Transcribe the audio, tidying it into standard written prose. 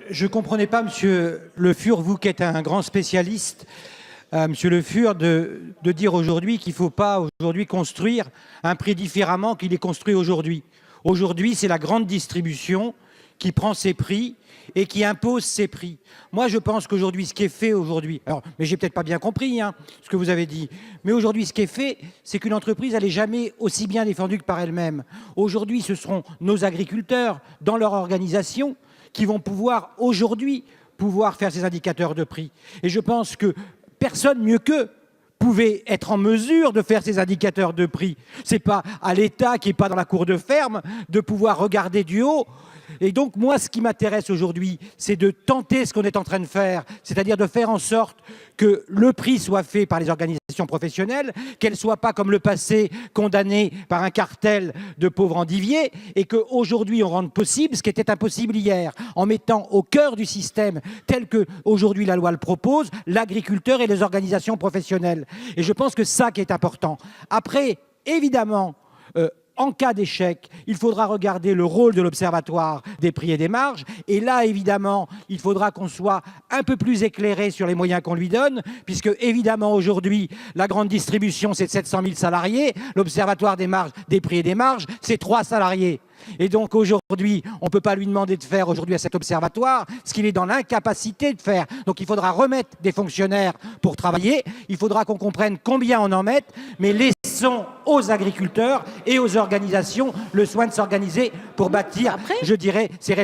Je ne comprenais pas, monsieur Le Fur, vous qui êtes un grand spécialiste, monsieur Le Fur, de dire aujourd'hui qu'il ne faut pas aujourd'hui construire un prix différemment qu'il est construit aujourd'hui. Aujourd'hui, c'est la grande distribution qui prend ses prix et qui impose ses prix. Moi, je pense qu'aujourd'hui, ce qui est fait aujourd'hui, alors, mais j'ai peut-être pas bien compris ce que vous avez dit, mais aujourd'hui, ce qui est fait, c'est qu'une entreprise, elle n'est jamais aussi bien défendue que par elle-même. Aujourd'hui, ce seront nos agriculteurs, dans leur organisation, qui vont pouvoir, aujourd'hui, faire ces indicateurs de prix. Et je pense que personne mieux qu'eux pouvait être en mesure de faire ces indicateurs de prix. Ce n'est pas à l'État qui n'est pas dans la cour de ferme de pouvoir regarder du haut. Et donc, moi, ce qui m'intéresse aujourd'hui, c'est de tenter ce qu'on est en train de faire, c'est-à-dire de faire en sorte que le prix soit fait par les organisations professionnelles, qu'elles ne soient pas, comme le passé, condamnées par un cartel de pauvres endiviers, et qu'aujourd'hui, on rende possible ce qui était impossible hier, en mettant au cœur du système, tel que aujourd'hui la loi le propose, l'agriculteur et les organisations professionnelles. Et je pense que ça qui est important. Après, évidemment, en cas d'échec, il faudra regarder le rôle de l'Observatoire des prix et des marges. Et là, évidemment, il faudra qu'on soit un peu plus éclairé sur les moyens qu'on lui donne, puisque, évidemment, aujourd'hui, la grande distribution, c'est 700 000 salariés. L'Observatoire des prix et des marges, c'est 3 salariés. Et donc aujourd'hui, on ne peut pas lui demander de faire aujourd'hui à cet observatoire ce qu'il est dans l'incapacité de faire. Donc il faudra remettre des fonctionnaires pour travailler, il faudra qu'on comprenne combien on en met, mais laissons aux agriculteurs et aux organisations le soin de s'organiser pour bâtir, je dirais, ces